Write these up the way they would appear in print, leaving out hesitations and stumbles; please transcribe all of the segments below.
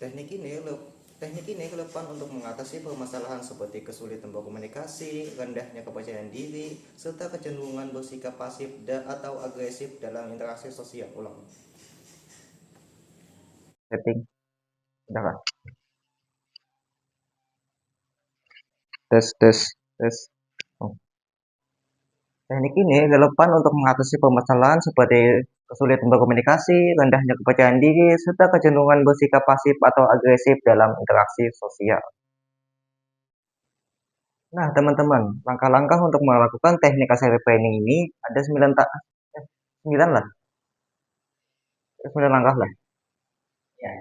Teknik ini teknik ini relevan untuk mengatasi permasalahan seperti kesulitan berkomunikasi, rendahnya kepercayaan diri, serta kecenderungan bersikap pasif atau agresif dalam interaksi sosial. Ulang. Setting udah kan? Tes tes tes. Oh. Teknik ini relevan untuk mengatasi permasalahan seperti kesulitan berkomunikasi, rendahnya kepercayaan diri, serta kecenderungan bersikap pasif atau agresif dalam interaksi sosial. Nah, teman-teman, langkah-langkah untuk melakukan teknik assertive training ini ada 9 lah, 9 langkah lah. Ya.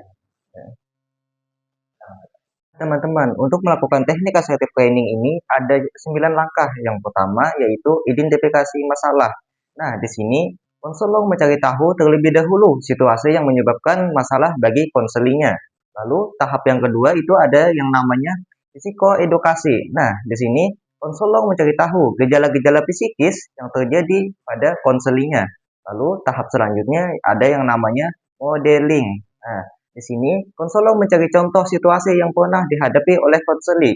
Teman-teman, untuk melakukan teknik assertive training ini ada 9 langkah. Yang pertama yaitu identifikasi masalah. Nah, di sini konselor mencari tahu terlebih dahulu situasi yang menyebabkan masalah bagi konselingnya. Lalu tahap yang kedua itu ada yang namanya psikoedukasi. Nah, di sini konselor mencari tahu gejala-gejala psikis yang terjadi pada konselingnya. Lalu tahap selanjutnya ada yang namanya modeling. Nah, di sini, konselor mencari contoh situasi yang pernah dihadapi oleh konseli.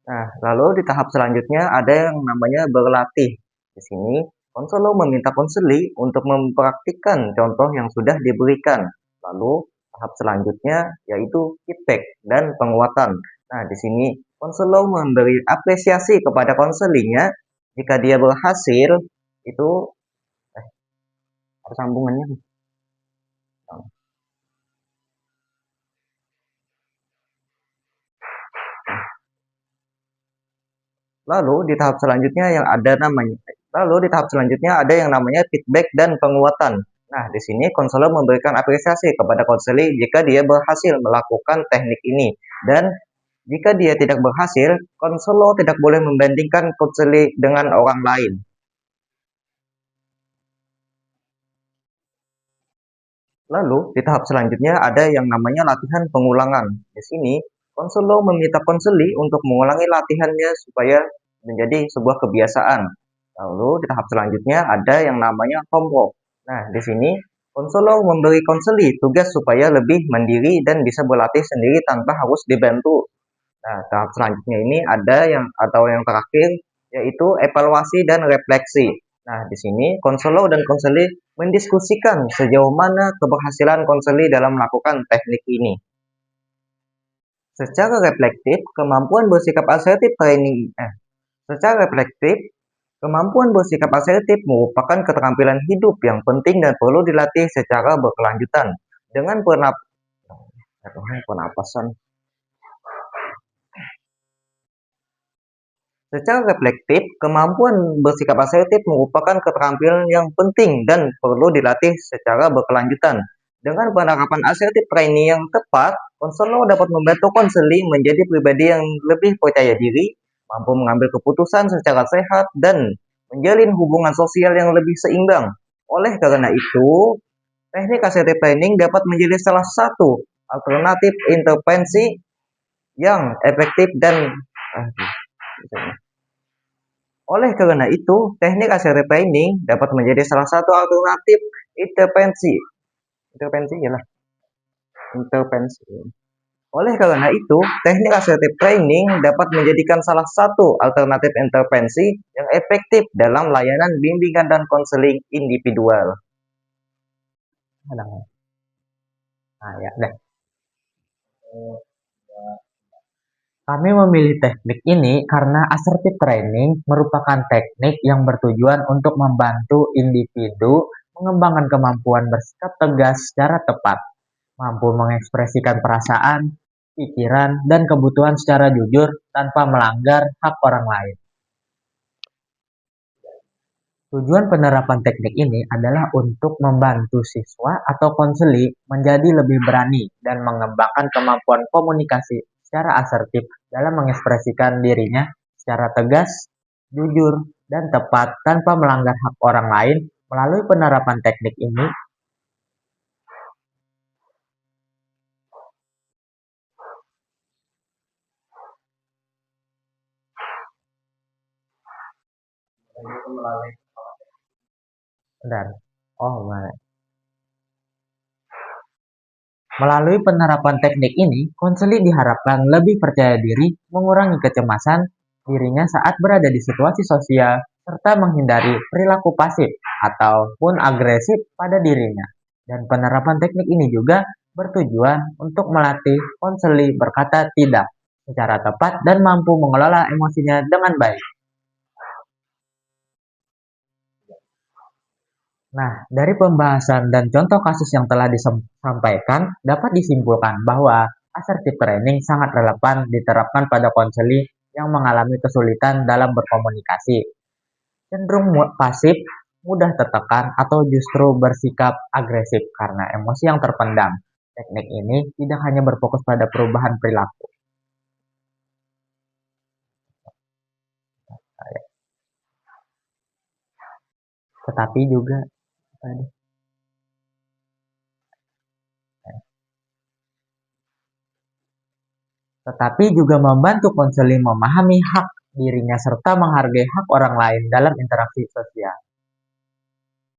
Nah, lalu di tahap selanjutnya ada yang namanya berlatih. Di sini, konselor meminta konseli untuk mempraktikkan contoh yang sudah diberikan. Lalu, tahap selanjutnya yaitu feedback dan penguatan. Nah, di sini, konselor memberi apresiasi kepada konselinya jika dia berhasil, itu ada sambungannya. Lalu di tahap selanjutnya yang ada namanya Lalu di tahap selanjutnya ada yang namanya feedback dan penguatan. Nah, di sini konselor memberikan apresiasi kepada konseli jika dia berhasil melakukan teknik ini. Dan jika dia tidak berhasil, konselor tidak boleh membandingkan konseli dengan orang lain. Lalu, di tahap selanjutnya ada yang namanya latihan pengulangan. Di sini, konselor meminta konseli untuk mengulangi latihannya supaya menjadi sebuah kebiasaan. Lalu, di tahap selanjutnya ada yang namanya homework. Nah, di sini, konselor memberi konseli tugas supaya lebih mandiri dan bisa berlatih sendiri tanpa harus dibantu. Nah, tahap selanjutnya ini ada yang terakhir yaitu evaluasi dan refleksi. Nah, di sini konselor dan konseli mendiskusikan sejauh mana keberhasilan konseli dalam melakukan teknik ini. Secara reflektif, kemampuan bersikap asertif training secara reflektif, kemampuan bersikap asertif merupakan keterampilan hidup yang penting dan perlu dilatih secara berkelanjutan. Dengan pernapasan Secara reflektif, kemampuan bersikap asertif merupakan keterampilan yang penting dan perlu dilatih secara berkelanjutan. Dengan penerapan asertif training yang tepat, konselor dapat membantu konseli menjadi pribadi yang lebih percaya diri, mampu mengambil keputusan secara sehat, dan menjalin hubungan sosial yang lebih seimbang. Oleh karena itu, teknik asertif training dapat menjadi salah satu alternatif intervensi yang efektif dan oleh karena itu, teknik assertive training dapat menjadi salah satu alternatif intervensi. Intervensi ya lah, intervensi. Oleh karena itu, teknik assertive training dapat menjadikan salah satu alternatif intervensi yang efektif dalam layanan bimbingan dan konseling individual. Nah, ya, dah. Kami memilih teknik ini karena assertive training merupakan teknik yang bertujuan untuk membantu individu mengembangkan kemampuan bersikap tegas secara tepat, mampu mengekspresikan perasaan, pikiran, dan kebutuhan secara jujur tanpa melanggar hak orang lain. Tujuan penerapan teknik ini adalah untuk membantu siswa atau konseli menjadi lebih berani dan mengembangkan kemampuan komunikasi secara asertif dalam mengekspresikan dirinya secara tegas, jujur, dan tepat tanpa melanggar hak orang lain. Melalui penerapan teknik ini, bentar. Oh, mana? Melalui penerapan teknik ini, konseli diharapkan lebih percaya diri, mengurangi kecemasan dirinya saat berada di situasi sosial, serta menghindari perilaku pasif ataupun agresif pada dirinya. Dan penerapan teknik ini juga bertujuan untuk melatih konseli berkata tidak secara tepat dan mampu mengelola emosinya dengan baik. Nah, dari pembahasan dan contoh kasus yang telah disampaikan, dapat disimpulkan bahwa assertive training sangat relevan diterapkan pada konseli yang mengalami kesulitan dalam berkomunikasi, cenderung pasif, mudah tertekan, atau justru bersikap agresif karena emosi yang terpendam. Teknik ini tidak hanya berfokus pada perubahan perilaku, tetapi juga membantu konseling memahami hak dirinya serta menghargai hak orang lain dalam interaksi sosial.